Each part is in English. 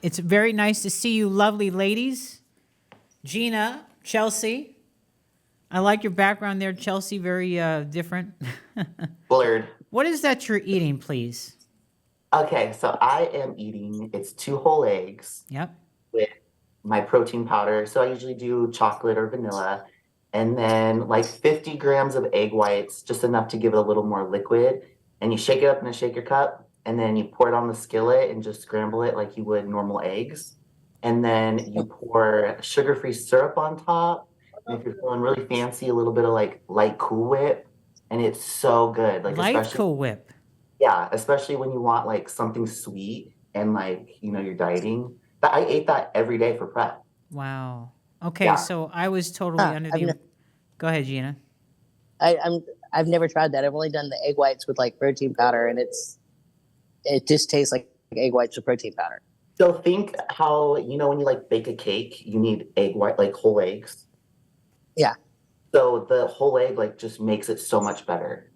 It's very nice to see you lovely ladies. Gina, Chelsea. I like your background there, Chelsea, very different. Blurred. What is that you're eating, please? Okay, so I am eating, it's 2 whole eggs. Yep. With my protein powder. So I usually do chocolate or vanilla. And then like 50 grams of egg whites, just enough to give it a little more liquid. And you shake it up in a shaker cup. And then you pour it on the skillet and just scramble it like you would normal eggs. And then you pour sugar-free syrup on top. And if you're feeling really fancy, a little bit of like light Cool Whip. And it's so good. Like light Cool Whip. Yeah, especially when you want like something sweet and like, you know, you're dieting. I ate that every day for prep. Wow. Okay, Yeah. So I was totally under the... Go ahead, Gina. I've never tried that. I've only done the egg whites with like protein powder, and it just tastes like egg whites with protein powder. So think how, you know, when you like bake a cake, you need egg white, like whole eggs. Yeah. So the whole egg like just makes it so much better.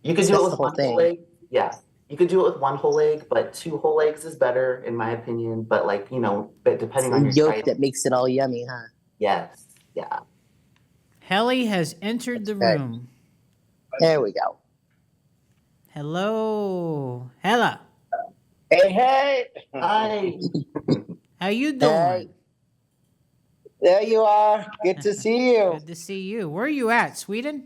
You could do it with one whole egg. Yeah. You could do it with 1 whole egg, but 2 whole eggs is better in my opinion. But like, you know, but depending on your yolk diet, that makes it all yummy, huh? Yes. Yeah. Helle has entered the room. There we go. Hello, Helle. Hey. Hi. How you doing? Hey. There you are. Good to see you. Good to see you. Where are you at? Sweden?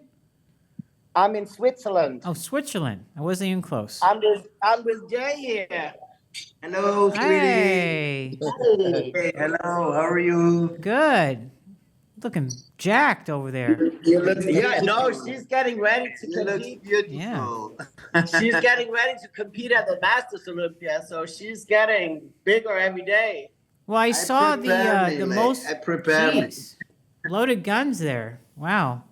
I'm in Switzerland. Oh, Switzerland. I wasn't even close. I'm with Jay here. Hello, sweetie. Hey. Hey, hello. How are you? Good. Looking jacked over there. You look, Yeah, no, she's getting ready to you look compete. beautiful. She's getting ready to compete at the Masters Olympia, so she's getting bigger every day. Well, I saw the most. I prepare me. Jeez. Loaded guns there. Wow.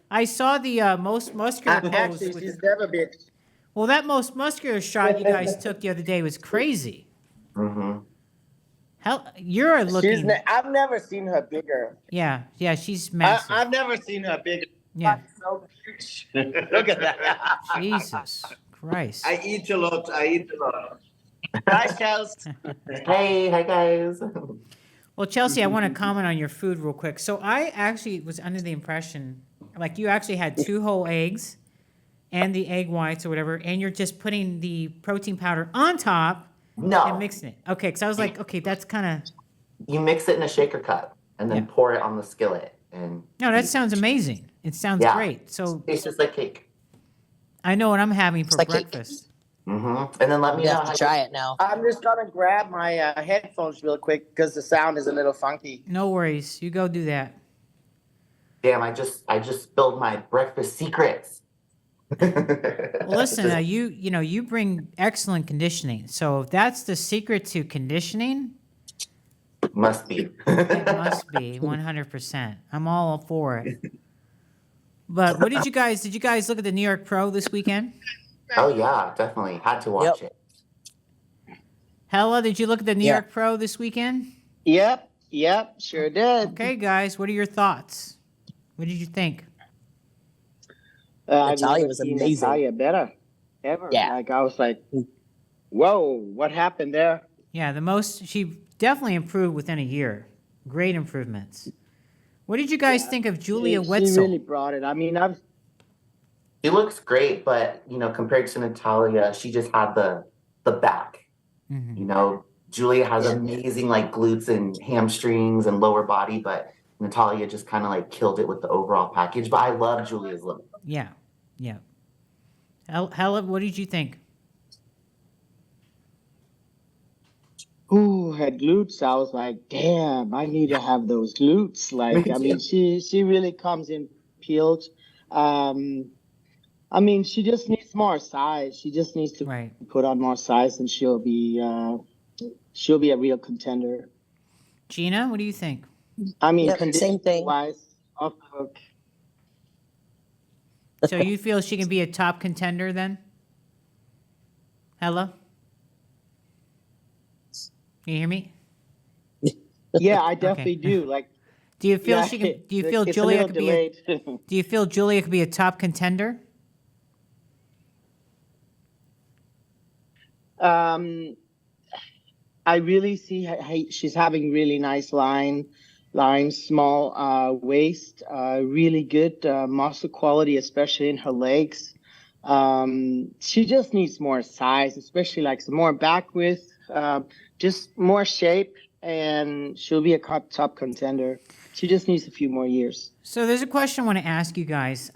I saw the most muscular pose. Actually, she's never been. Well, that most muscular shot you guys took the other day was crazy. Mm-hmm. You're looking. I've never seen her bigger. Yeah, she's massive. I've never seen her bigger. Yeah. So huge. Look at that. Jesus Christ. I eat a lot. Hi, Chelsea. Hey, hi guys. Well, Chelsea, I want to comment on your food real quick. So I actually was under the impression, like you actually had 2 whole eggs and the egg whites or whatever, and you're just putting the protein powder on top and mixing it. Okay, because I was like, okay, that's kind of... You mix it in a shaker cup and then pour it on the skillet. And no, that sounds amazing. It sounds great. So it's just like cake. I know what I'm having for breakfast. Mm-hmm. And then let me know have to try it now. I'm just gonna grab my headphones real quick because the sound is a little funky. No worries. You go do that. Damn, I just spilled my breakfast secrets. Well, listen, you bring excellent conditioning. So if that's the secret to conditioning, must be. It must be 100%. I'm all for it. But what did you guys look at the New York Pro this weekend? Oh yeah, definitely had to watch it. Helle, did you look at the New York Pro this weekend? Yep, sure did. Okay, guys, what are your thoughts? What did you think? Natalia was amazing. Natalia better ever. Yeah. Like I was like, whoa, what happened there? Yeah, she definitely improved within a year. Great improvements. What did you guys think of Julia Wetzel? She really brought it. I mean, She looks great, but you know, compared to Natalia, she just had the back. Mm-hmm. You know, Julia has amazing like glutes and hamstrings and lower body, but Natalia just kind of like killed it with the overall package. But I love Julia's look. Yeah. Helle, what did you think? ooh, her glutes. I was like, damn, I need to have those glutes. Like, I mean, she really comes in peeled. I mean, she just needs more size. She just needs to put on more size, and she'll be a real contender. Gina, what do you think? I mean, same thing. Wise, off the hook. So you feel she can be a top contender then? Helle? Can you hear me? Yeah, I definitely do. Like, Do you feel Yeah, she can? Do you feel it's a Julia little could be? A, delayed. do you feel Julia could be a top contender? I really see she's having really nice lines, small waist, really good muscle quality, especially in her legs. She just needs more size, especially like some more back width, just more shape, and she'll be a top contender. She just needs a few more years. So there's a question I want to ask you guys.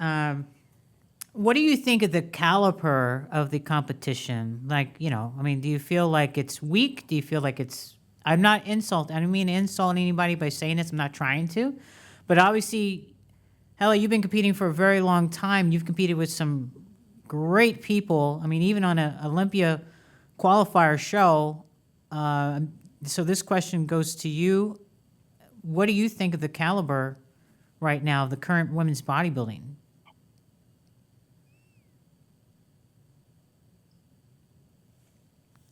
What do you think of the caliber of the competition? Like, you know, I mean, do you feel like it's weak? Do you feel like it's, I'm not insult, I don't mean to insult anybody by saying this, I'm not trying to, but obviously, Helle, you've been competing for a very long time. You've competed with some great people. I mean, even on an Olympia qualifier show. So this question goes to you. What do you think of the caliber right now of the current women's bodybuilding?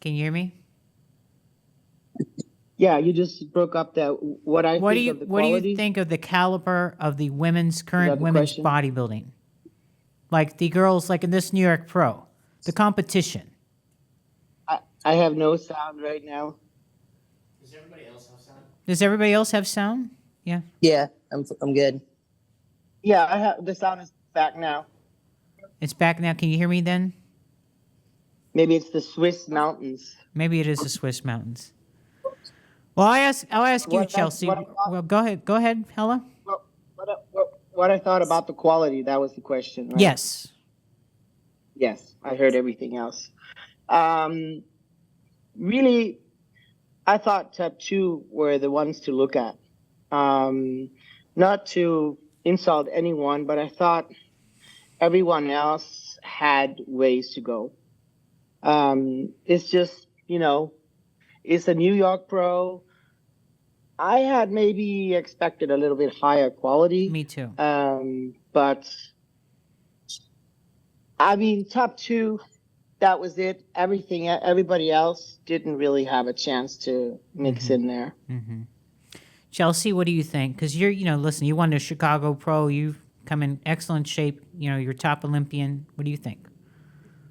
Can you hear me? Yeah, you just broke up that. What I What do think you of the what do quality. you think of the caliber of the women's current the women's question? bodybuilding? Like the girls like in this New York Pro, the competition. I have no sound right now. Does everybody else have sound? Yeah. Yeah, I'm good. Yeah, I have the sound is back now. It's back now. Can you hear me then? Maybe it's the Swiss mountains. Maybe it is the Swiss mountains. Well, I'll ask you, Chelsea. Well, go ahead, Helle. What I thought about the quality, that was the question, right? Yes. Yes, I heard everything else. Really, I thought top two were the ones to look at. Not to insult anyone, but I thought everyone else had ways to go. It's just, you know, it's a New York Pro. I had maybe expected a little bit higher quality. Me too. But I mean, top two, that was it. Everybody else didn't really have a chance to mix in there. Mm-hmm. Chelsea, what do you think? Because you're, you know, listen, you won the Chicago Pro. You've come in excellent shape. You know, you're top Olympian. What do you think?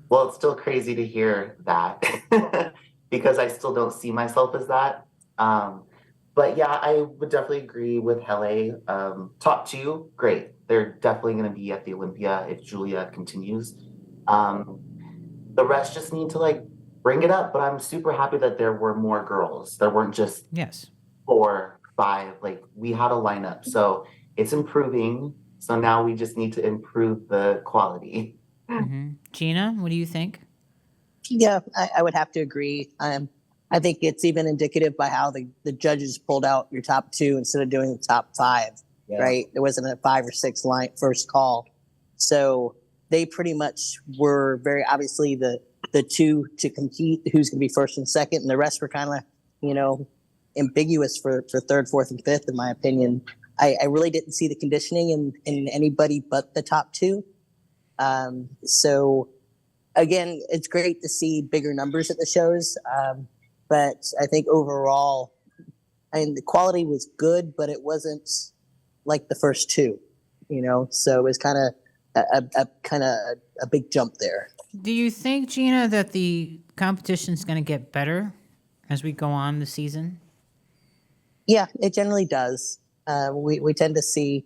Well, it's still crazy to hear that because I still don't see myself as that. But yeah, I would definitely agree with Helle. Top two, great. They're definitely going to be at the Olympia if Julia continues. The rest just need to like bring it up. But I'm super happy that there were more girls. There weren't just Yes. 4, 5. Like we had a lineup, so it's improving. So now we just need to improve the quality. Mm-hmm. Gina, what do you think? Yeah, I would have to agree. I think it's even indicative by how the judges pulled out your top two instead of doing the top 5, Yeah. right? There wasn't a 5 or 6 line first call. So they pretty much were very obviously the two to compete, who's going to be first and second, and the rest were kind of, you know, ambiguous for third, fourth, and fifth, in my opinion. I really didn't see the conditioning in anybody but the top two. So again, it's great to see bigger numbers at the shows. But I think overall, I mean, the quality was good, but it wasn't like the first two, you know? So it was kind of a big jump there. Do you think, Gina, that the competition's going to get better as we go on the season? Yeah, it generally does. We tend to see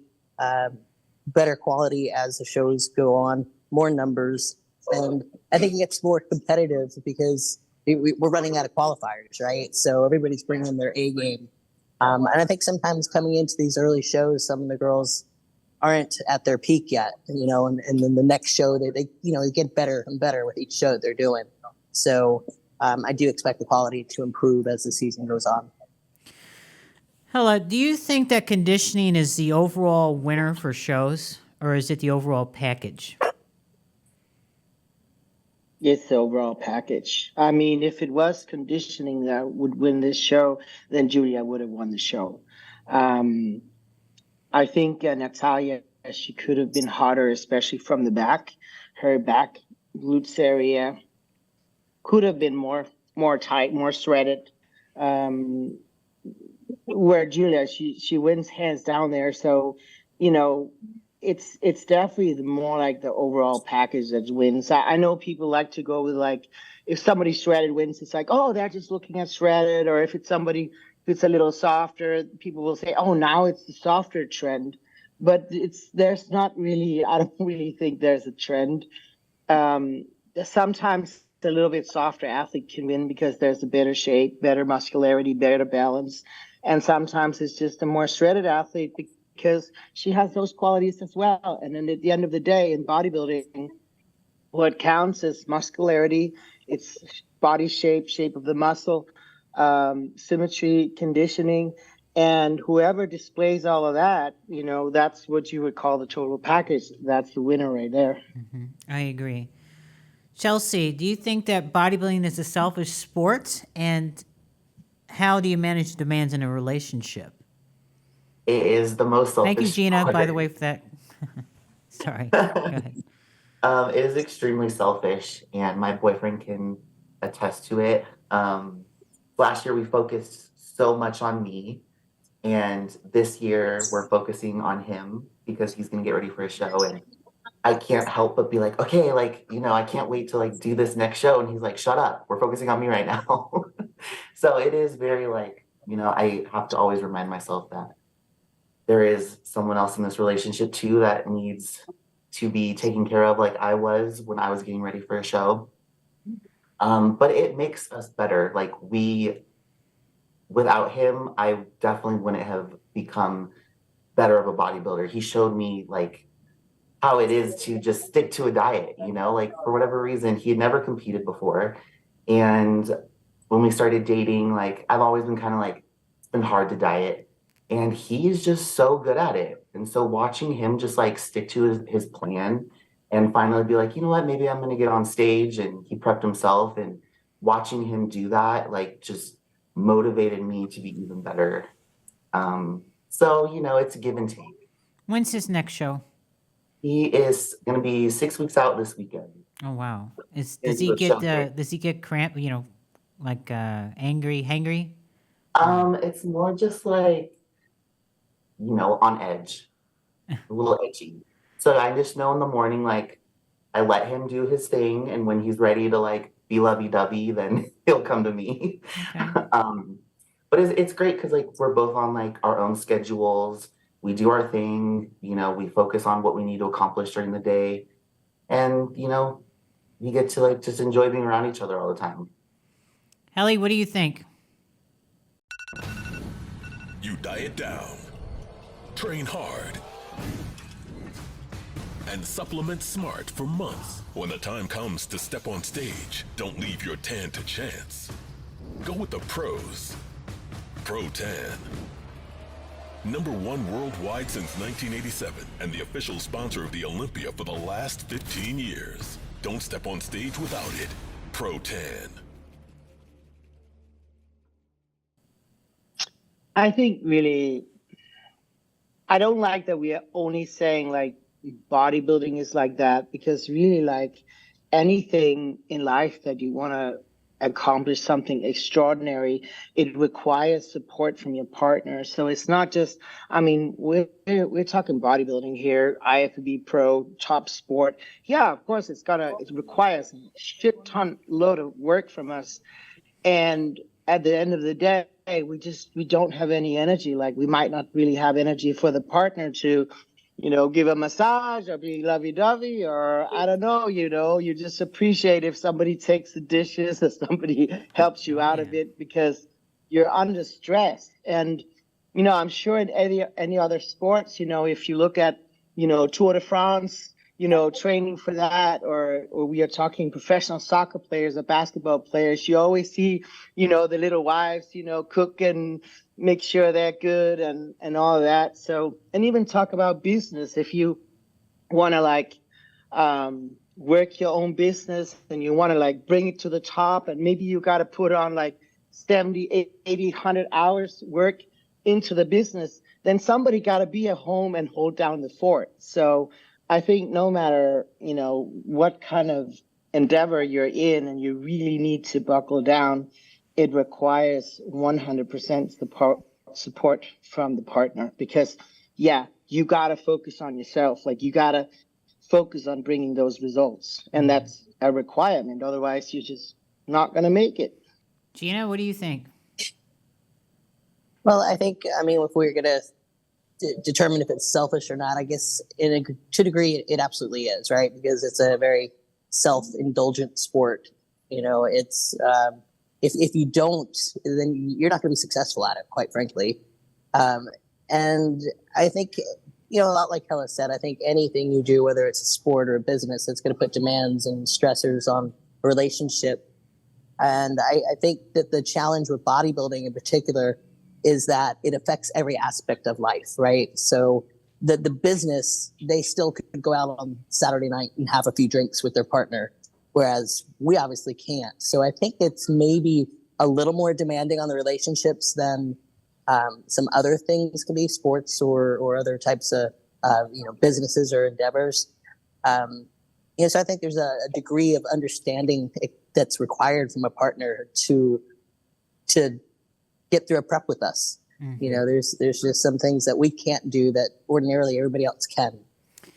better quality as the shows go on, more numbers, and I think it gets more competitive because we're running out of qualifiers, right? So everybody's bringing their A game, and I think sometimes coming into these early shows, some of the girls aren't at their peak yet, you know, and then the next show they you know, they get better and better with each show they're doing. So I do expect the quality to improve as the season goes on. Helle, do you think that conditioning is the overall winner for shows, or is it the overall package? It's the overall package. I mean, if it was conditioning that would win this show, then Julia would have won the show. I think Natalia, she could have been hotter, especially from the back. Her back glutes area could have been more tight, more threaded. where Julia, she wins hands down there. So, you know, it's definitely the more like the overall package that wins. I know people like to go with like, if somebody shredded wins, it's like, oh, they're just looking at shredded. Or if it's somebody who's a little softer, people will say, oh, now it's the softer trend. But there's not really, I don't really think there's a trend. Sometimes a little bit softer athlete can win because there's a better shape, better muscularity, better balance. And sometimes it's just a more shredded athlete because she has those qualities as well. And then at the end of the day in bodybuilding, what counts is muscularity, it's body shape, shape of the muscle, symmetry, conditioning. And whoever displays all of that, you know, that's what you would call the total package. That's the winner right there. Mm-hmm. I agree. Chelsea, do you think that bodybuilding is a selfish sport? And how do you manage demands in a relationship? It is the most selfish. Thank you, Gina, by the sport. way, for that. Sorry. Go ahead. It is extremely selfish, and my boyfriend can attest to it. Last year we focused so much on me, and this year we're focusing on him because he's gonna get ready for a show, and I can't help but be like, okay, like, you know, I can't wait to like do this next show. And he's like, shut up, we're focusing on me right now. So it is very like, you know, I have to always remind myself that there is someone else in this relationship too that needs to be taken care of like I was when I was getting ready for a show. But it makes us better. Like without him, I definitely wouldn't have become better of a bodybuilder. He showed me like how it is to just stick to a diet, you know, like for whatever reason, he had never competed before. And when we started dating, like I've always been kind of like, it's been hard to diet. And he is just so good at it. And so watching him just like stick to his plan and finally be like, you know what, maybe I'm going to get on stage, and he prepped himself, and watching him do that, like just motivated me to be even better. So, you know, it's a give and take. When's his next show? He is going to be 6 weeks out this weekend. Oh, wow. Does It's he a get, show. does he get cramp, you know, like, angry, hangry? It's more just like, you know, on edge, a little edgy. So I just know in the morning, like, I let him do his thing, and when he's ready to like be lovey-dovey, then he'll come to me. Okay. But it's great because like we're both on like our own schedules. We do our thing, you know, we focus on what we need to accomplish during the day, and you know, we get to like just enjoy being around each other all the time. Helle, what do you think? You diet down, train hard, and supplement smart for months. When the time comes to step on stage, don't leave your tan to chance. Go with the pros. Pro Tan. #1 worldwide since 1987 and the official sponsor of the Olympia for the last 15 years. Don't step on stage without it. Pro Tan. I think really, I don't like that we are only saying like bodybuilding is like that, because really like anything in life that you want to accomplish something extraordinary, it requires support from your partner. So it's not just, I mean, we're talking bodybuilding here, IFBB Pro, top sport. Yeah, of course it requires a shit ton load of work from us. And at the end of the day, we don't have any energy. Like we might not really have energy for the partner to, you know, give a massage or be lovey-dovey, or I don't know, you know, you just appreciate if somebody takes the dishes or somebody helps you out a bit because you're under stress. And, you know, I'm sure in any other sports, you know, if you look at, you know, Tour de France, you know, training for that, or we are talking professional soccer players or basketball players, you always see, you know, the little wives, you know, cook and make sure they're good and all of that. So, and even talk about business. If you want to like work your own business and you want to like bring it to the top, and maybe you got to put on like 70, 80, 100 hours work into the business, then somebody got to be at home and hold down the fort. So I think no matter, you know, what kind of endeavor you're in and you really need to buckle down, it requires 100% support from the partner, because yeah, you got to focus on yourself. Like, you got to focus on bringing those results, and that's a requirement. Otherwise, you're just not going to make it. Gina, what do you think? Well, I think, I mean, if we're going to determine if it's selfish or not, I guess to a degree it absolutely is, right? Because it's a very self-indulgent sport. You know, it's if you don't, then you're not going to be successful at it, quite frankly. And I think, you know, a lot like Helle said, I think anything you do, whether it's a sport or a business, it's going to put demands and stressors on a relationship. And I think that the challenge with bodybuilding in particular is that it affects every aspect of life, right? So the business, they still could go out on Saturday night and have a few drinks with their partner, whereas we obviously can't. So I think it's maybe a little more demanding on the relationships than some other things can be, sports or other types of businesses or endeavors. So I think there's a degree of understanding that's required from a partner to get through a prep with us. Mm-hmm. You know, there's just some things that we can't do that ordinarily everybody else can.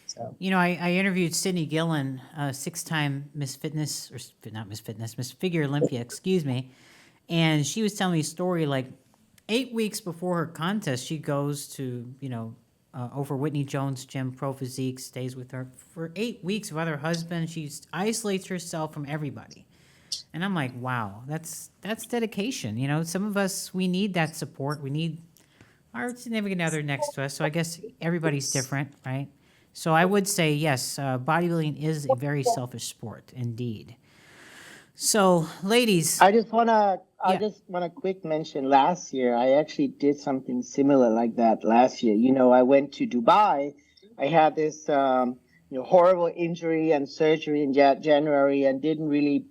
So. You know, I interviewed CYDNEY GILLON, 6-time Miss Fitness, or not Miss Fitness, Miss Figure Olympia, excuse me. And she was telling me a story, like 8 weeks before her contest, she goes to, over Whitney Jones' gym, Pro Physique, stays with her for 8 weeks without her husband. She isolates herself from everybody. And I'm like, wow, that's dedication. You know, some of us, we need that support. We need our significant other next to us. So I guess everybody's different, right? So I would say, yes, bodybuilding is a very selfish sport, indeed. So, ladies. I just want to quick mention, last year, I actually did something similar like that last year. You know, I went to Dubai. I had this, horrible injury and surgery in January, and didn't really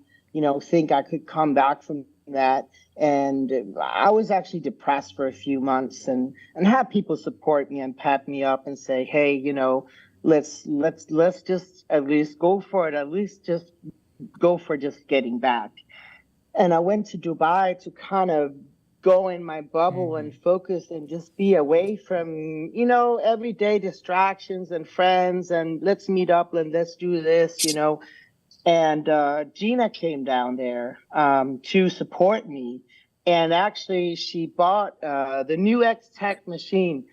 think I could come back from that. And I was actually depressed for a few months, and have people support me and pat me up and say, hey, let's just at least go for it. At least just go for just getting back. And I went to Dubai to kind of go in my bubble and focus and just be away from, everyday distractions and friends, and let's meet up and let's do this, And Gina came down there to support me. And actually, she bought the new X-Tech machine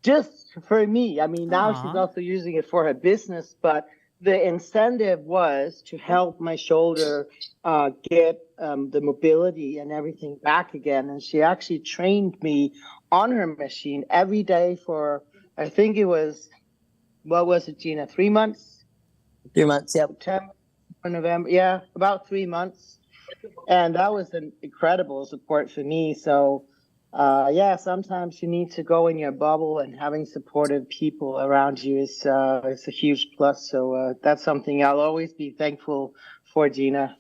just for me. I mean, now she's also using it for her business. But the incentive was to help my shoulder get the mobility and everything back again. And she actually trained me on her machine every day for, I think it was, what was it, Gina, 3 months? 3 months, yep. September. November, yeah, about 3 months, and that was an incredible support for me. So, sometimes you need to go in your bubble, and having supportive people around you is a huge plus. So that's something I'll always be thankful for, Gina.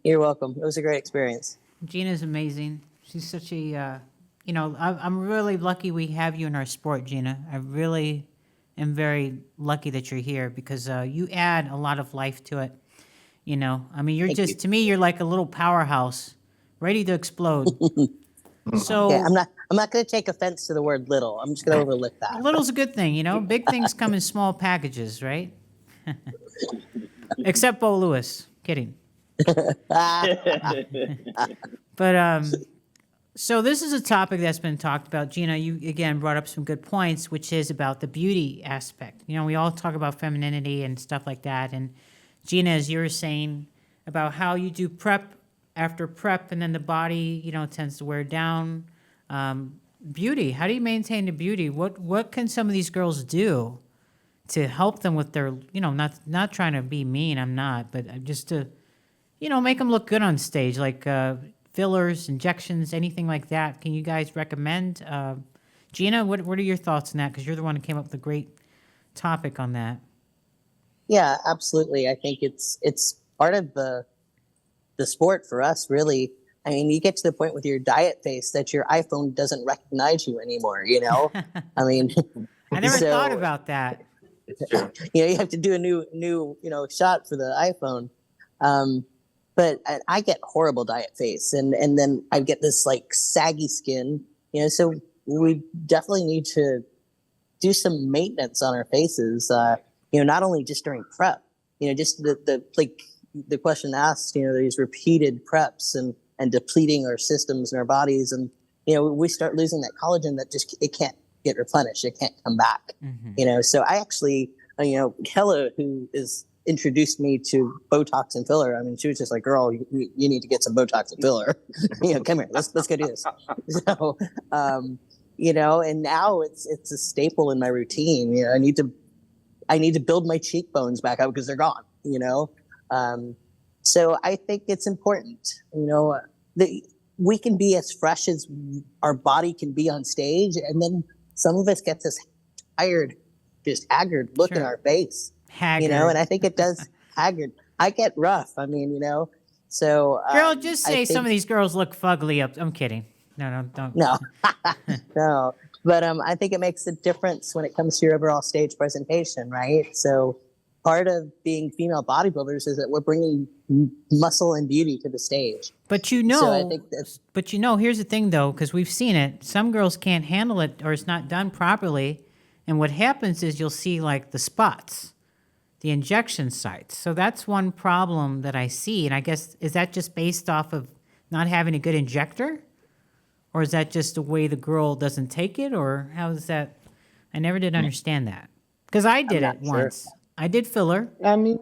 You're welcome. It was a great experience. Gina's amazing. She's such a, I'm really lucky we have you in our sport, Gina. I really am very lucky that you're here, because you add a lot of life to it. I mean, to me, you're like a little powerhouse ready to explode. So yeah, I'm not going to take offense to the word little. I'm just going to overlook that. Little's a good thing, Big things come in small packages, right? Except Bo Lewis. Kidding. But so this is a topic that's been talked about. Gina, you again brought up some good points, which is about the beauty aspect. We all talk about femininity and stuff like that. And Gina, as you were saying about how you do prep after prep, and then the body, tends to wear down. Beauty, how do you maintain the beauty? What can some of these girls do to help them with their, not trying to be mean, I'm not, but just to, make them look good on stage, like fillers, injections, anything like that. Can you guys recommend? Gina, what are your thoughts on that? Because you're the one who came up with a great topic on that. Yeah, absolutely. I think it's part of the sport for us, really. I mean, you get to the point with your diet face that your iPhone doesn't recognize you anymore, I mean, I never thought about that. You have to do a new shot for the iPhone. But I get horrible diet face, and then I get this like saggy skin, You know, so we definitely need to do some maintenance on our faces. You know, not only just during prep. You know, just the like the question asked. You know, these repeated preps and depleting our systems and our bodies, and you know, we start losing that collagen that just it can't get replenished. It can't come back. You know, so I actually, you know, Helle, who is introduced me to Botox and filler. I mean, she was just like, "Girl, you need to get some Botox and filler. You know, come here, let's go do this." So, you know, and now it's a staple in my routine. You know, I need to build my cheekbones back up because they're gone. You know, so I think it's important. You know, we can be as fresh as our body can be on stage, and then some of us get this tired, just haggard look in our face. Haggard. You know, and I think it does haggard. I get rough. I mean, you know, so Girl, just say some of these girls look fugly up. I'm kidding. No, don't. No, no. But I think it makes a difference when it comes to your overall stage presentation, right? So part of being female bodybuilders is that we're bringing muscle and beauty to the stage. But you know, So I think but you know, here's the thing though, because we've seen it. Some girls can't handle it, or it's not done properly, and what happens is you'll see like the spots, the injection sites. So that's one problem that I see, and I guess is that just based off of not having a good injector, or is that just the way the girl doesn't take it, or how is that? I never did understand that because I did it once. I did filler. I mean,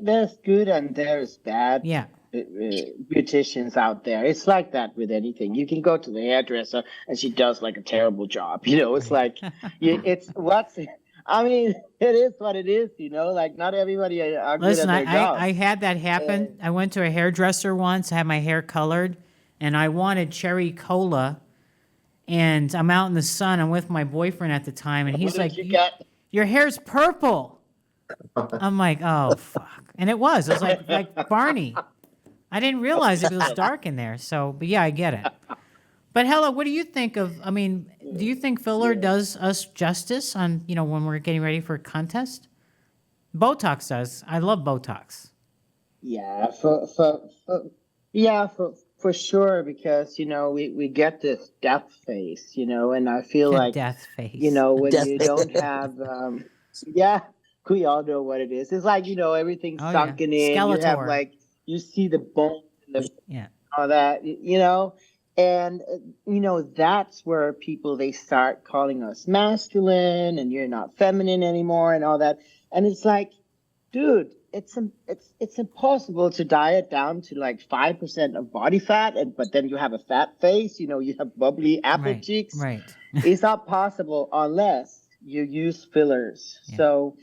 there's good and there's bad. Yeah. Beauticians out there. It's like that with anything. You can go to the hairdresser and she does like a terrible job. You know, it's like, I mean, it is what it is, you know, like not everybody are good Listen, at their job. I had that happen. I went to a hairdresser once, I had my hair colored, and I wanted cherry cola, and I'm out in the sun. I'm with my boyfriend at the time, and he's like, your hair's purple. I'm like, oh, fuck. And it was like Barney. I didn't realize it was dark in there. So, but yeah, I get it. But Helle, what do you think of, I mean, do you think filler does us justice on, you know, when we're getting ready for a contest? Botox does. I love Botox. Yeah, for sure, because, you know, we get this death face, you know, and I feel like, Death face. you know, when you don't have, we all know what it is. It's like, you know, everything's sunken in. Skeletor. You have like, you see the bone and Yeah. all that, you know, and, you know, that's where people, they start calling us masculine and you're not feminine anymore and all that. And it's like, dude, it's impossible to diet down to like 5% of body fat, but then you have a fat face, you know, you have bubbly apple cheeks. Right. It's not possible unless you use fillers. Yeah. So,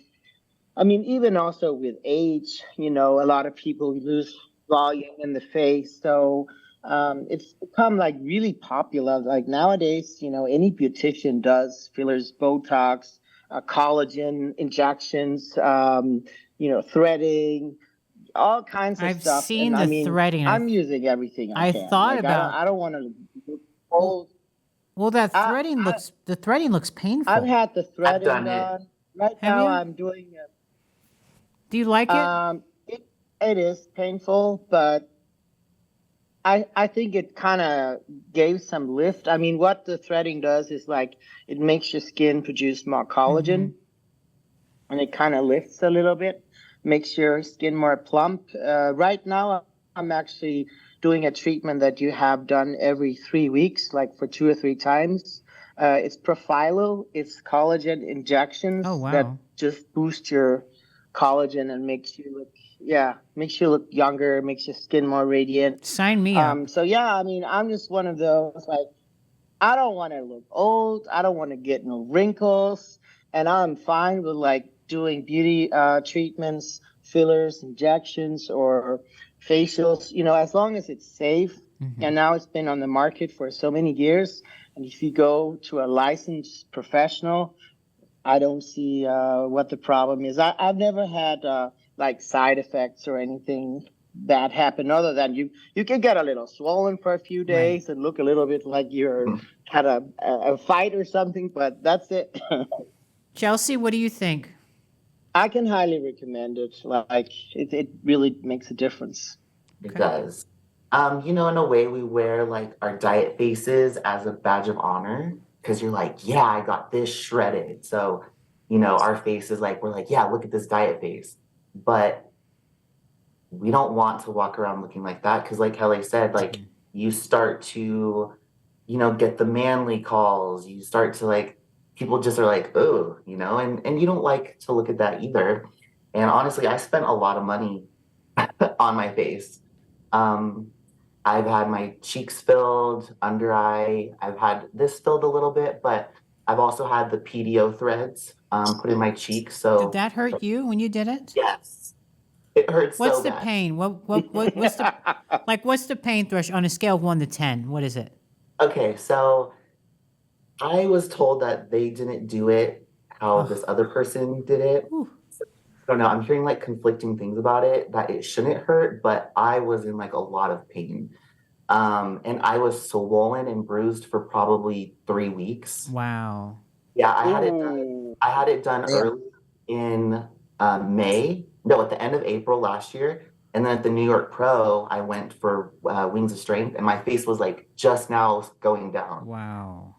I mean, even also with age, you know, a lot of people lose volume in the face. So it's become like really popular. Like nowadays, you know, any beautician does fillers, Botox, collagen injections, you know, threading, all kinds of stuff. I've seen and, the threading. I'm using everything I can. thought like, about. I don't want to look old. Well, that threading the threading looks painful. I've had the threading done it. done. Right Have now, you? I'm doing Do you like it? it is painful, but I think it kind of gave some lift. I mean, what the threading does is like it makes your skin produce more collagen, and it kind of lifts a little bit, makes your skin more plump. Right now, I'm actually doing a treatment that you have done every 3 weeks, like for 2 or 3 times. It's Profilo. It's collagen injections that just boost your collagen and makes you look younger, makes your skin more radiant. Sign me up. So yeah, I mean, I'm just one of those, like, I don't want to look old. I don't want to get no wrinkles. And I'm fine with like doing beauty treatments, fillers, injections, or facials, you know, as long as it's safe. And now it's been on the market for so many years. And if you go to a licensed professional, I don't see what the problem is. I've never had like side effects or anything bad happen, other than you can get a little swollen for a few days and look a little bit like you're had a fight or something, but that's it. Chelsea, what do you think? I can highly recommend it. Like it really makes a difference. It does. You know, in a way, we wear like our diet faces as a badge of honor because you're like, yeah, I got this shredded. So, you know, our face is like, we're like, yeah, look at this diet face. But we don't want to walk around looking like that because, like Helle said, like you start to, you know, get the manly calls. You start to like, people just are like, oh, you know, and you don't like to look at that either. And honestly, I spent a lot of money on my face. I've had my cheeks filled, under eye. I've had this filled a little bit, but I've also had the PDO threads put in my cheeks. Did So that hurt you when you did it? yes, it hurts What's so the bad. pain? What's the like? What's the pain threshold on a scale of 1 to 10? What is it? Okay, so I was told that they didn't do it how Ugh. this other person did it. Whew. I don't know. I'm hearing like conflicting things about it, that it shouldn't hurt, but I was in like a lot of pain. And I was swollen and bruised for probably 3 weeks. Wow. Yeah, I had it done. Ooh. I had it done Yeah. early in May. No, at the end of April last year. And then at the New York Pro, I went for Wings of Strength, and my face was like just now going down. Wow.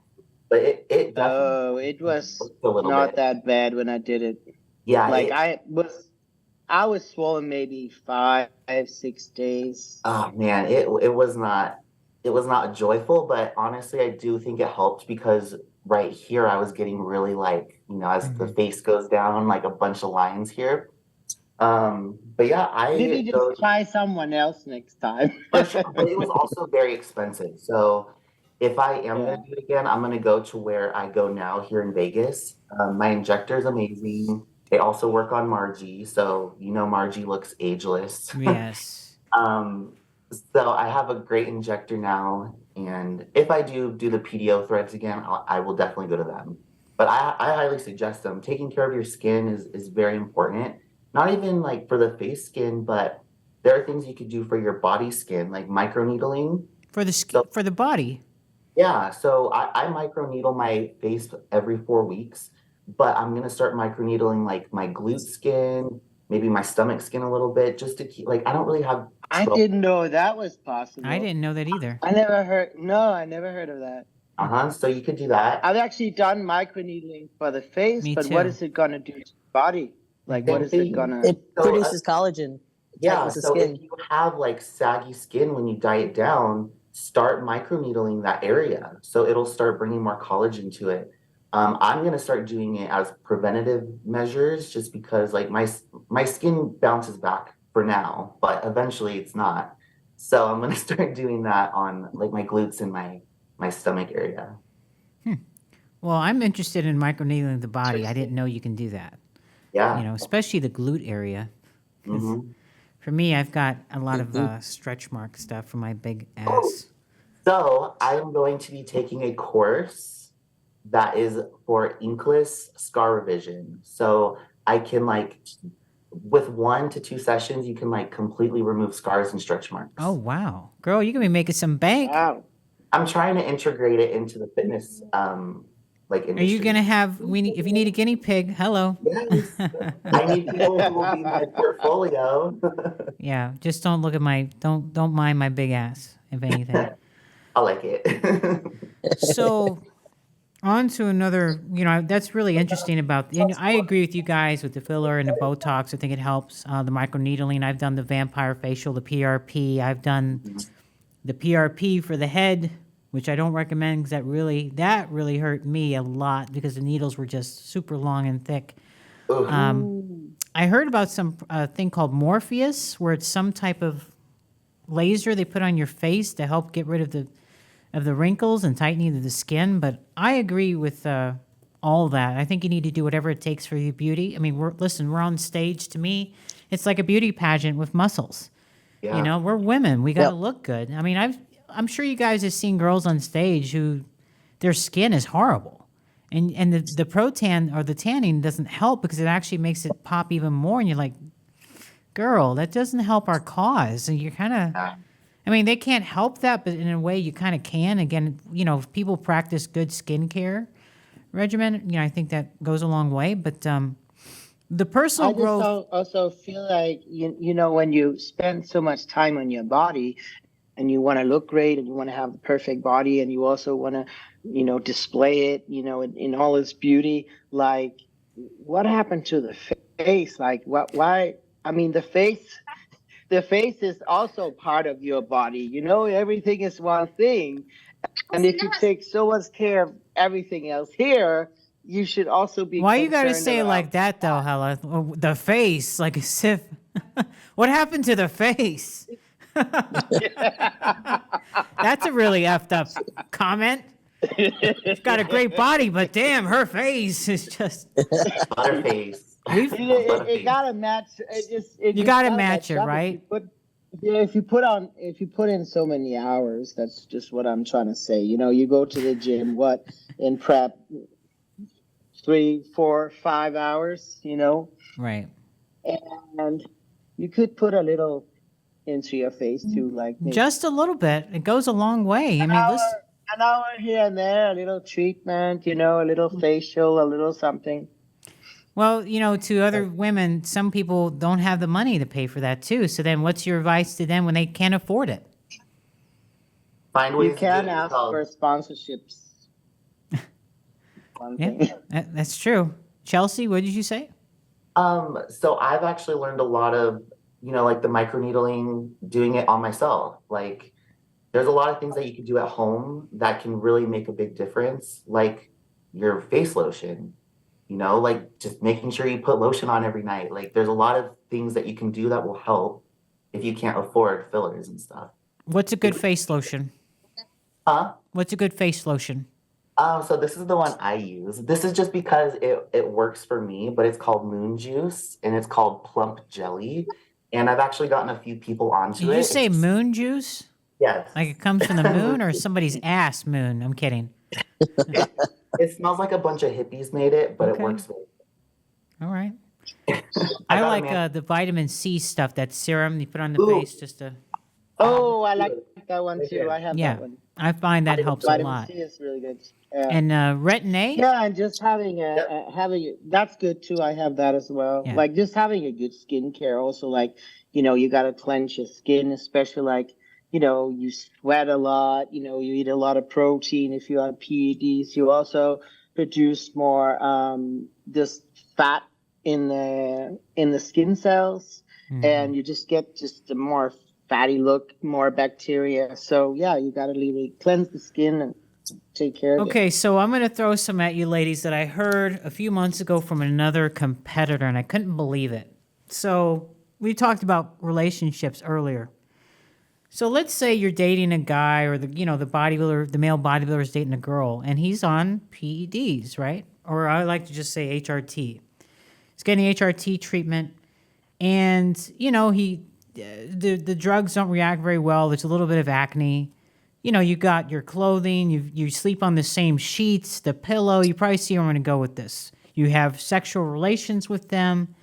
But it definitely Oh, it was hurt a little not bit. that bad when I did it. Yeah, Like I was swollen maybe 5, 6 days. oh man, it was not joyful, but honestly, I do think it helped because right here I was getting really like, you know, as the face goes down, like a bunch of lines here. But yeah, Maybe just try someone else next time. for sure, but it was also very expensive. So if I am gonna do it again, I'm gonna go to where I go now here in Vegas. My injector is amazing. They also work on Margie, so you know Margie looks ageless. Yes. So I have a great injector now, and if I do the PDO threads again, I will definitely go to them. But I highly suggest them. Taking care of your skin is very important. Not even like for the face skin, but there are things you could do for your body skin, like microneedling. For the for the body. Yeah, so I microneedle my face every 4 weeks, but I'm gonna start microneedling like my glute skin, maybe my stomach skin a little bit, just to keep like I don't really have I trouble. didn't know that was possible. I didn't know that either. I never heard of that. So you could do that. I've actually done microneedling for the face, Me but what too. is it gonna do to the body? Like, what is it gonna? It So, produces collagen. Yeah, tightens the so skin. if you have like saggy skin when you diet down, start microneedling that area. So it'll start bringing more collagen to it. I'm gonna start doing it as preventative measures just because like my skin bounces back for now, but eventually it's not. So I'm gonna start doing that on like my glutes and my stomach area. Well, I'm interested in microneedling the body. I didn't know you can do that. Yeah. You know, especially the glute area. 'Cause Mhm. for me, I've got a lot of stretch mark stuff for my big ass. So I'm going to be taking a course that is for inkless scar revision. So I can like, with 1 to 2 sessions, you can like completely remove scars and stretch marks. Oh, wow. Girl, you're going to be making some bank. Wow. I'm trying to integrate it into the fitness like Are industry. you going to have, if you need a guinea pig, hello. Yes. I need people who will be my portfolio. Yeah, just don't look at don't mind my big ass, if anything. I like it. So, on to another, that's really interesting about, and I agree with you guys with the filler and the Botox. I think it helps. The microneedling, I've done the vampire facial, the PRP. I've done the PRP for the head, which I don't recommend because that really hurt me a lot because the needles were just super long and thick. I heard about some thing called Morpheus, where it's some type of laser they put on your face to help get rid of the wrinkles and tightening of the skin. But I agree with all that. I think you need to do whatever it takes for your beauty. I mean, we're on stage. To me, it's like a beauty pageant with muscles. Yeah. You know, we're women. We got to Yep. look good. I mean, I'm sure you guys have seen girls on stage who their skin is horrible. And the pro-tan or the tanning doesn't help because it actually makes it pop even more. And you're like, girl, that doesn't help our cause. And you're kind of, I mean, they can't help that, but in a way you kind of can. Again, if people practice good skincare regimen, I think that goes a long way. But the personal I just growth. also feel like, when you spend so much time on your body, and you want to look great and you want to have the perfect body and you also want to, display it, in all its beauty. Like, what happened to the face? Like, why? I mean, the face is also part of your body. Everything is one thing. And if you take so much care of everything else here, you should also be Why you gotta concerned say it about like that though, Helle? Oh, the face, like as if. What happened to the face? That's a really effed up comment. She's got a great body, but damn, her face is just. Butterface. It gotta match. You gotta match it, up. right? If you put in so many hours, that's just what I'm trying to say. You go to the gym, in prep, 3, 4, 5 hours, Right. and you could put a little into your face too, like maybe Just a little bit. It goes a long way. I mean, listen. an hour here and there, a little treatment, a little facial, a little something. Well, to other women, some people don't have the money to pay for that too. So then what's your advice to them when they can't afford it? Find ways You to can do it ask yourself. for sponsorships. One Yeah, thing. that's true. Chelsea, what did you say? So I've actually learned a lot of, like the microneedling, doing it on myself. Like, there's a lot of things that you can do at home that can really make a big difference, like your face lotion, like just making sure you put lotion on every night. Like, there's a lot of things that you can do that will help if you can't afford fillers and stuff. What's a good face lotion? Huh? What's a good face lotion? So this is the one I use. This is just because it works for me, but it's called Moon Juice and it's called Plump Jelly. And I've actually gotten a few people onto Did it. you say moon juice? Yes. Like it comes from the moon or somebody's ass moon? I'm kidding. It smells like a bunch of hippies made it, but Okay. it works really All right. I I got a like man- the vitamin C stuff, that serum you put on the Ooh. face just to. Oh, I like that one Right too. here. I have Yeah. that one. I find that helps a Vitamin lot. C is really good. And retin-A? Yeah, and just having that's good too. I have that as well. Yeah. Like just having a good skincare. Also, like you got to cleanse your skin, especially like you sweat a lot. You eat a lot of protein. If you have PEDs, you also produce more this fat in the skin cells, Mhm. and you just get a more fatty look, more bacteria. So yeah, you got to really cleanse the skin and take care of it. Okay, so I'm going to throw some at you ladies that I heard a few months ago from another competitor, and I couldn't believe it. So we talked about relationships earlier. So let's say you're dating a guy, or the bodybuilder, the male bodybuilder is dating a girl, and he's on PEDs, right? Or I like to just say HRT. He's getting HRT treatment, and the drugs don't react very well. There's a little bit of acne. You got your clothing, you sleep on the same sheets, the pillow. You probably see where I'm going to go with this. You have sexual relations with them.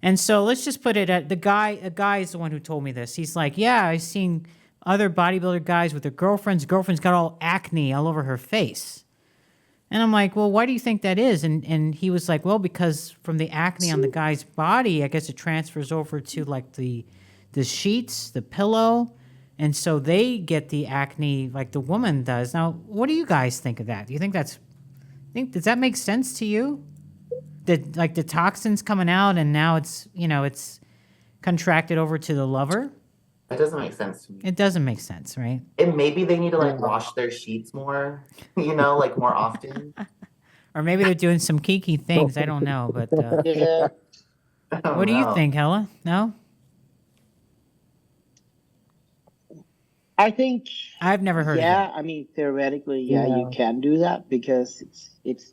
And so let's just put it at a guy is the one who told me this. He's like, yeah, I've seen other bodybuilder guys with their girlfriends. Girlfriend's got all acne all over her face. And I'm like, well, why do you think that is? And he was like, well, because from the acne on the guy's body, I guess it transfers over to like the sheets, the pillow. And so they get the acne like the woman does. Now, what do you guys think of that? Do you think does that make sense to you? That like the toxins coming out and now it's contracted over to the lover? That doesn't make sense to me. It doesn't make sense, right? And maybe they need to like wash their sheets more, like more often. Or maybe they're doing some kiki things. I don't know. But Yeah. I don't what do you know. think, Helle? No? I think I've never heard of yeah, that. I mean theoretically, you can do that because it's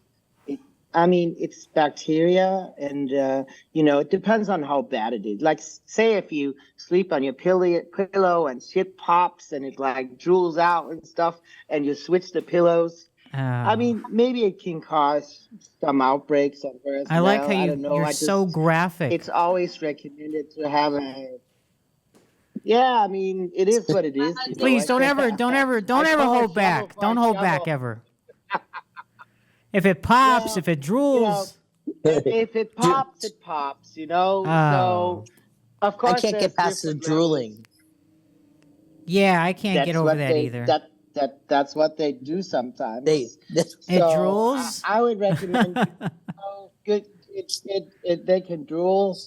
bacteria, and it depends on how bad it is. Like say if you sleep on your pillow and shit pops and it like drools out and stuff, and you switch the pillows. I mean, maybe it can cause some outbreaks somewhere as I like well. how I don't know. you're so graphic. It's always recommended to have a. Yeah, I mean, it is what it is. Please don't ever I call it hold shovel back. for Don't a hold shovel. back ever. If it pops, Well, if it drools. If it pops, it pops. Oh. So of course I can't get there's past the different levels. drooling. Yeah, I can't get That's over what that they either. that's what they do sometimes. They, It So drools. I would recommend good. They can drool.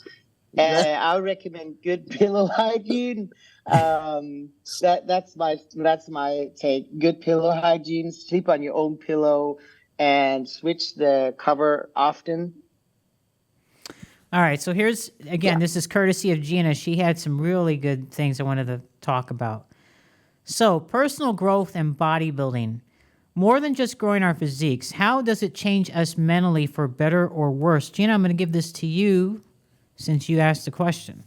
I would recommend good pillow hygiene. That's my take. Good pillow hygiene. Sleep on your own pillow, and switch the cover often. All right, so here's again. This is courtesy of Gina. She had some really good things I wanted to talk about. So, personal growth and bodybuilding. More than just growing our physiques, how does it change us mentally for better or worse? Gina, I'm going to give this to you since you asked the question.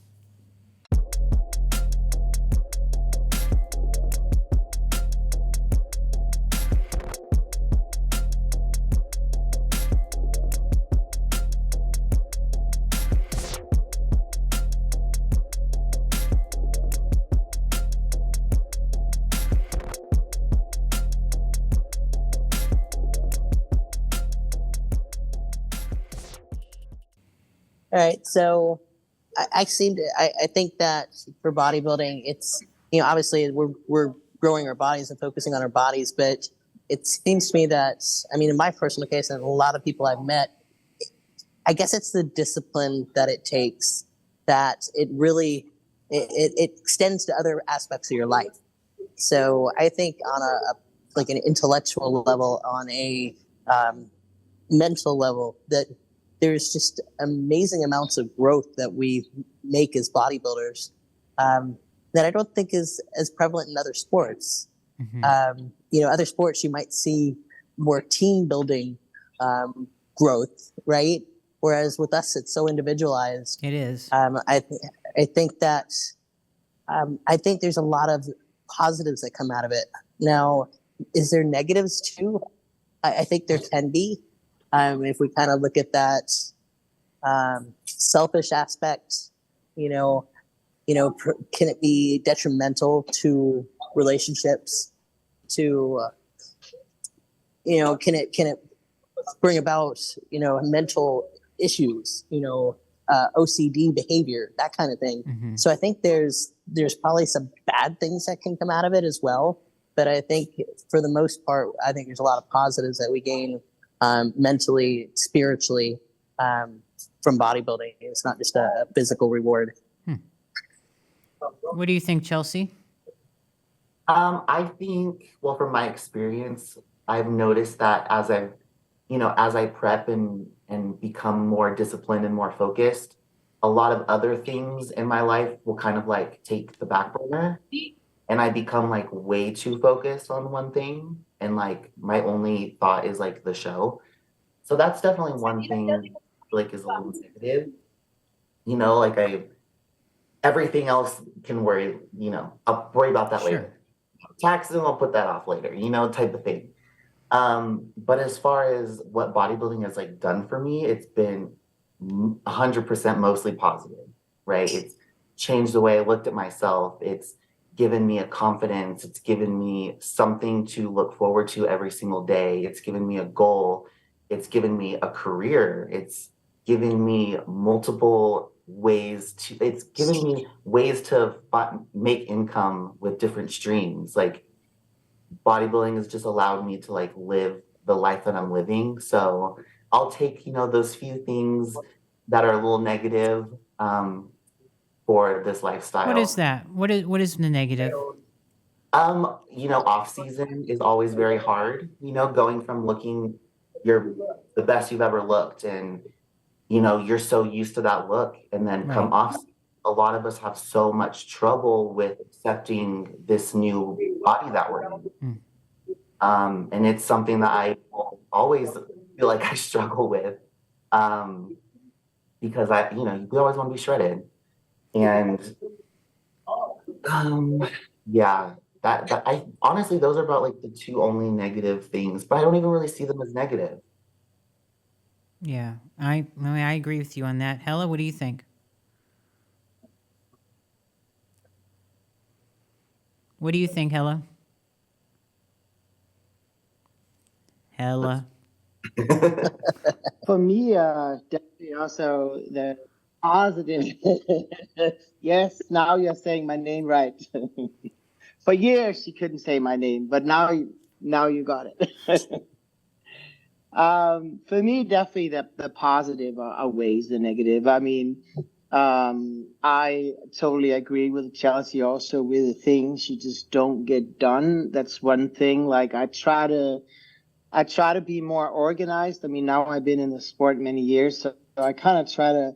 All right, so I think that for bodybuilding, it's, obviously we're growing our bodies and focusing on our bodies, but it seems to me that, in my personal case and a lot of people I've met, I guess it's the discipline that it takes that it really it extends to other aspects of your life. So I think on a like an intellectual level, on a mental level, that there's just amazing amounts of growth that we make as bodybuilders that I don't think is as prevalent in other sports. Other sports you might see more team building growth, right? Whereas with us, it's so individualized. It is. I think that I think there's a lot of positives that come out of it. Now, is there negatives too? I think there can be. If we kind of look at that selfish aspect, can it be detrimental to relationships? Can it bring about mental issues? OCD behavior, that kind of thing. So I think there's probably some bad things that can come out of it as well. But I think for the most part, I think there's a lot of positives that we gain mentally, spiritually, from bodybuilding. It's not just a physical reward. What do you think, Chelsea? I think, well, from my experience, I've noticed that as I prep and become more disciplined and more focused, a lot of other things in my life will kind of like take the back burner, and I become like way too focused on one thing, and like my only thought is like the show. So that's definitely one thing like is a little negative. Everything else can worry, I'll worry about that later. Taxes, I'll put that off later, type of thing. But as far as what bodybuilding has like done for me, it's been 100% mostly positive, right? It's changed the way I looked at myself. It's given me a confidence. It's given me something to look forward to every single day. It's given me a goal. It's given me a career. It's given me it's given me ways to make income with different streams. Like bodybuilding has just allowed me to like live the life that I'm living. So I'll take, those few things that are a little negative for this lifestyle. What is that? What is the negative? Off season is always very hard, going from looking the best you've ever looked, and you're so used to that look, and then come off, a lot of us have so much trouble with accepting this new body that we're in. And it's something that I always feel like I struggle with, because we always want to be shredded. And that I honestly, those are about like the two only negative things, but I don't even really see them as negative. Yeah, I agree with you on that. Helle, what do you think? What do you think, Helle? Helle. For me, definitely also the positive. Yes, now you're saying my name right. For years, she couldn't say my name, but now you got it. For me, definitely the positive outweighs the negative. I mean, I totally agree with Chelsea also with the things you just don't get done. That's one thing. Like I try to be more organized. I mean, now I've been in the sport many years, so I kind of try to,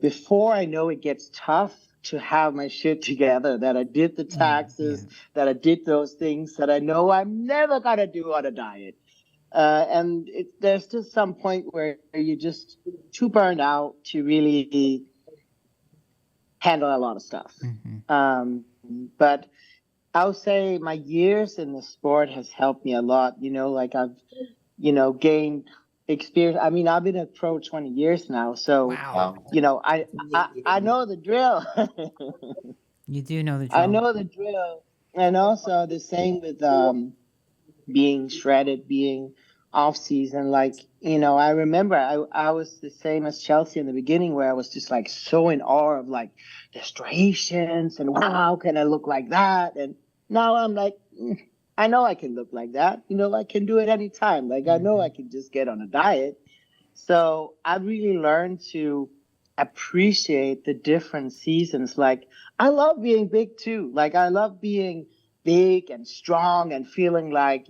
before I know it gets tough, to have my shit together, that I did the taxes, that I did those things that I know I'm never gonna do on a diet. And there's just some point where you're just too burned out to really handle a lot of stuff. But I'll say my years in the sport has helped me a lot. Like I've, gained experience. I mean, I've been a pro 20 years now, so Wow. I know the drill. You do know the drill. I know the drill, and also the same with being shredded, being off season. Like, I remember I was the same as Chelsea in the beginning, where I was just like so in awe of like the striations and wow, how can I look like that? And now I'm like, I know I can look like that. I can do it anytime. Like I know I can just get on a diet. So I really learned to appreciate the different seasons. Like I love being big too. Like I love being big and strong and feeling like,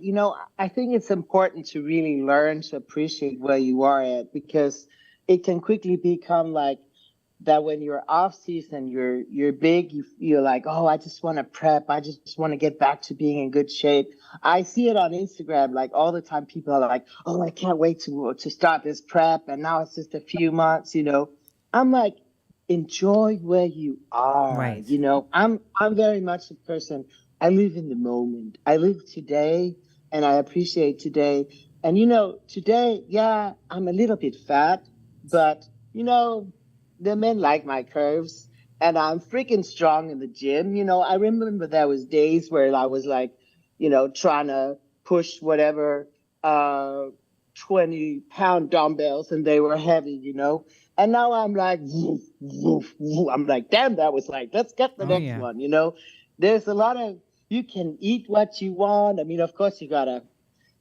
I think it's important to really learn to appreciate where you are at, because it can quickly become like that when you're off season, you're big, you're like, oh, I just want to prep. I just want to get back to being in good shape. I see it on Instagram, like all the time people are like, oh, I can't wait to start this prep. And now it's just a few months, I'm like, enjoy where you are. Right. I'm very much a person. I live in the moment. I live today and I appreciate today. And, today, yeah, I'm a little bit fat, but, the men like my curves and I'm freaking strong in the gym. I remember there was days where I was like, trying to push whatever, 20-pound dumbbells and they were heavy, and now I'm like, woof, woof, woof. I'm like, damn, that was like, let's get the next one. There's a lot of, you can eat what you want. I mean, of course you gotta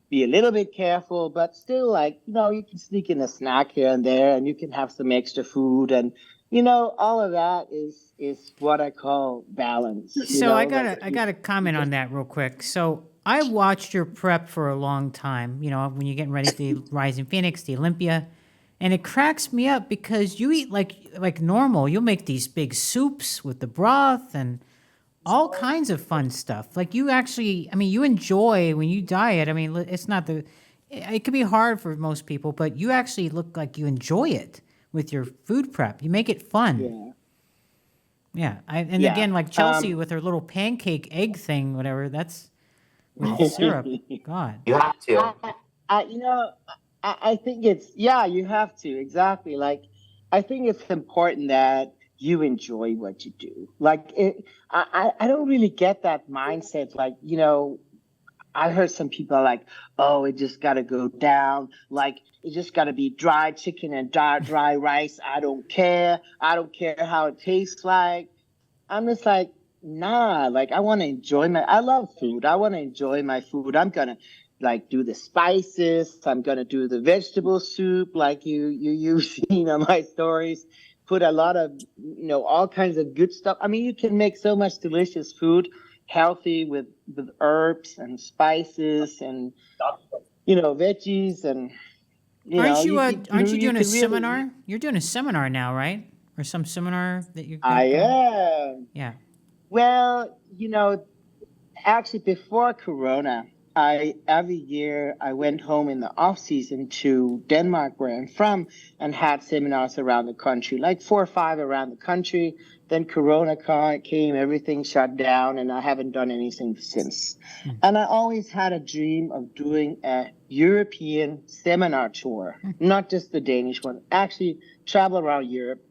be a little bit careful, but still like, you can sneak in a snack here and there and you can have some extra food. And, all of that is what I call balance. So I gotta comment on that real quick. So I watched your prep for a long time, when you're getting ready for the Rising Phoenix, the Olympia, and it cracks me up because you eat like normal. You'll make these big soups with the broth and all kinds of fun stuff. Like you actually, I mean, you enjoy when you diet. I mean, it's not it can be hard for most people, but you actually look like you enjoy it with your food prep. You make it fun. Yeah. Again, like Chelsea with her little pancake egg thing, whatever, that's with syrup. God. You have to. I think you have to. Exactly. Like, I think it's important that you enjoy what you do. Like, I don't really get that mindset. Like, I heard some people like, oh, it just got to go down. Like, it just got to be dry chicken and dry rice. I don't care. I don't care how it tastes like. I'm just like, nah, like, I want to enjoy I love food. I want to enjoy my food. I'm going to like do the spices. I'm going to do the vegetable soup like you've seen on my stories. Put a lot of, all kinds of good stuff. I mean, you can make so much delicious food, healthy with herbs and spices and, veggies and, aren't you doing a seminar? You're doing a seminar now, right? Or some seminar that you I am. Yeah. Well, actually before Corona, every year I went home in the off season to Denmark, where I'm from, and had seminars around the country, like 4 or 5 around the country. Then Corona came, everything shut down, and I haven't done anything since. And I always had a dream of doing a European seminar tour, not just the Danish one, actually travel around Europe.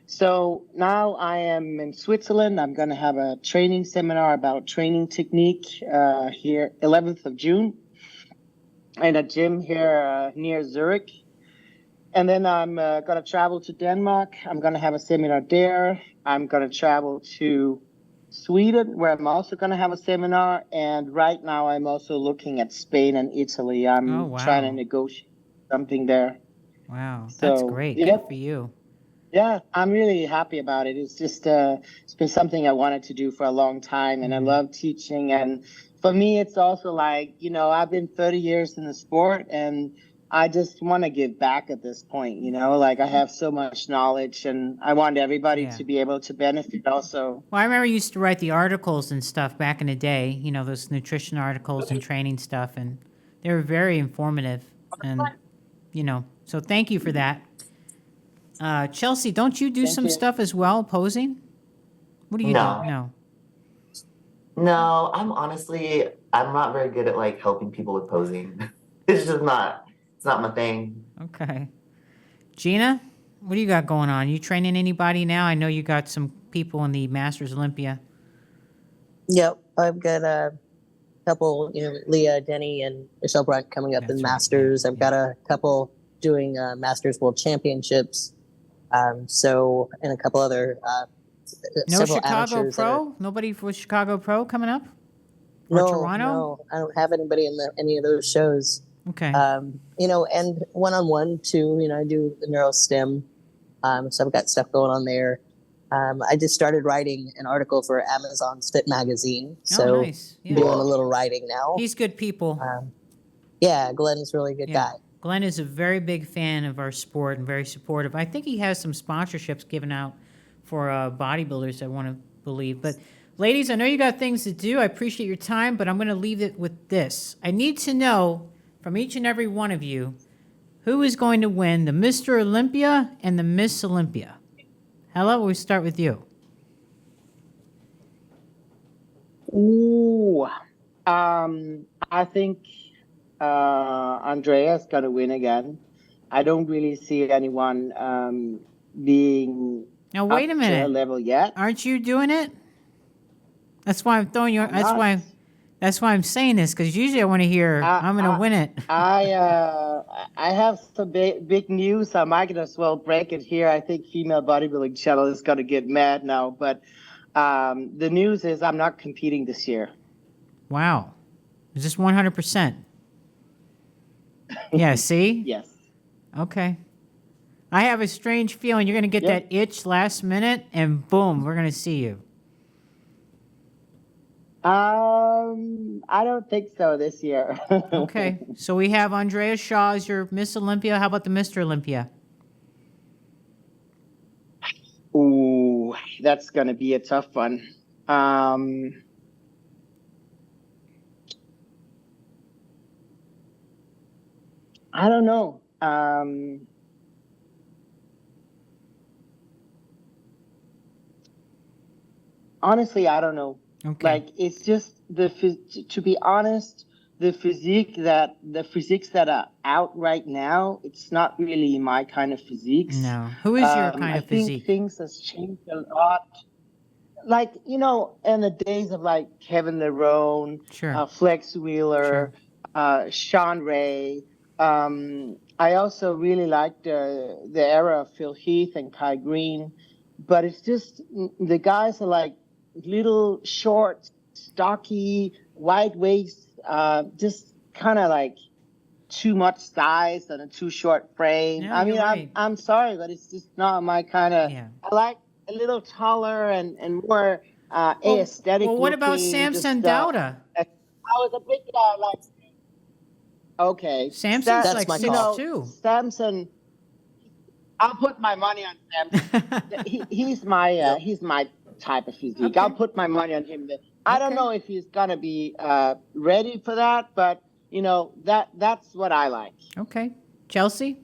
So now I am in Switzerland. I'm going to have a training seminar about training technique here 11th of June in a gym here near Zurich. And then I'm going to travel to Denmark. I'm going to have a seminar there. I'm going to travel to Sweden, where I'm also going to have a seminar. And right now, I'm also looking at Spain and Italy. I'm Oh, wow. trying to negotiate something there. Wow, that's So, great. yeah. Good for you. Yeah, I'm really happy about it. It's just it's been something I wanted to do for a long time, and I love teaching. And for me, it's also like, you know, I've been 30 years in the sport, and I just want to give back at this point. You know, like I have so much knowledge, and I want everybody Yeah. to be able to benefit also. Well, I remember you used to write the articles and stuff back in the day, you know, those nutrition articles and training stuff, and they were very informative. And, you know, so thank you for that. Chelsea, don't you do Thank some you. stuff as well, posing? What do you No. do? No. No, I'm not very good at like helping people with posing. It's not my thing. Okay. Gina, what do you got going on? You training anybody now? I know you got some people in the Masters Olympia. Yep, I've got a couple, you know, Leah, Denny, and Michelle Brunt coming up That's in right, Masters. yeah, I've got a couple doing Masters World Championships. So, and a couple other No several Chicago amateurs that are- Pro? Nobody for Chicago Pro coming up? Or No, Toronto? no, I don't have anybody in any of those shows. Okay. You know, and one-on-one too. You know, I do the neurostim, so I've got stuff going on there. I just started writing an article for Amazon's Fit magazine, so oh, nice. Yeah. doing a little writing now. He's good people. Yeah, Glenn's a really good Yeah. guy. Glenn is a very big fan of our sport and very supportive. I think he has some sponsorships given out for bodybuilders, I want to believe. But ladies, I know you got things to do. I appreciate your time, but I'm going to leave it with this. I need to know from each and every one of you who is going to win the Mr. Olympia and the Miss Olympia. Helle, we'll start with you. Ooh, I think Andrea's gonna win again. I don't really see anyone being Now, wait a up to her minute. level yet. Aren't you doing it? That's why I'm throwing you. I'm That's not. why I'm saying this, because usually I want to hear I'm going to win it. I have some big news. I might as well break it here. I think Female Bodybuilding Channel is gonna get mad now, but the news is I'm not competing this year. Wow. Is this 100%? Yeah, see? Yes. Okay. I have a strange feeling you're going to get Yep. that itch last minute, and boom, we're going to see you. I don't think so this year. Okay. So we have Andrea Shaw as your Miss Olympia. How about the Mr. Olympia? Ooh, that's gonna be a tough one. I don't know. Honestly, I don't know. Okay. Like, it's just to be honest, the physiques that are out right now, it's not really my kind of physiques. No. Who is your kind I of think physique? things has changed a lot. Like, you know, in the days of like Kevin Lerone, Sure. Flex Wheeler, Sean Ray. I also really liked the era of Phil Heath and Kai Green, but it's just the guys are like little short, stocky, wide waist, just kind of like too much size and a too short frame. No, I mean, you're right. I'm sorry, but it's just not my kind of. Yeah. I like a little taller and more aesthetic. Well, what about looking, Samson just, Dauda? I was a bit like. Okay. Samson's That's like my 6'2". Samson. I'll put my money on Samson. He's my type of physique. Okay. I'll put my money on him. I don't Okay. know if he's gonna be ready for that, but you know that's what I like. Okay. Chelsea?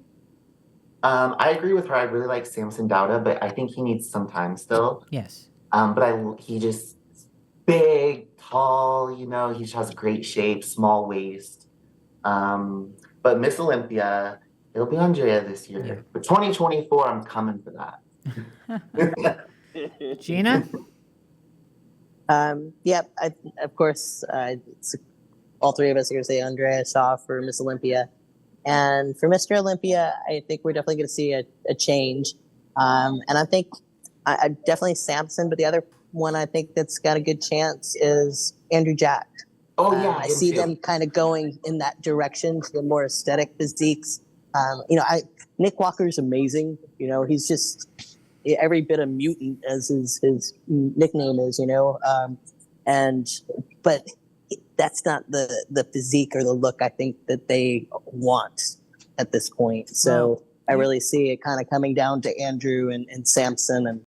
I agree with her. I really like Samson Dauda, but I think he needs some time still. Yes. But he just big, tall, you know, he just has great shape, small waist. But Miss Olympia, it'll be Andrea this year. Yeah. But 2024, I'm coming for that. Gina? Yep, of course, all three of us are going to say Andrea Shaw for Miss Olympia. And for Mr. Olympia, I think we're definitely going to see a change. And I think I definitely Samson, but the other one I think that's got a good chance is Andrew Jack. Oh yeah, I him see too. them kind of going in that direction to the more aesthetic physiques. Nick Walker's amazing. He's just every bit a mutant as his nickname is. But that's not the physique or the look I think that they want at this point. So I really see it kind of coming down to Andrew and Samson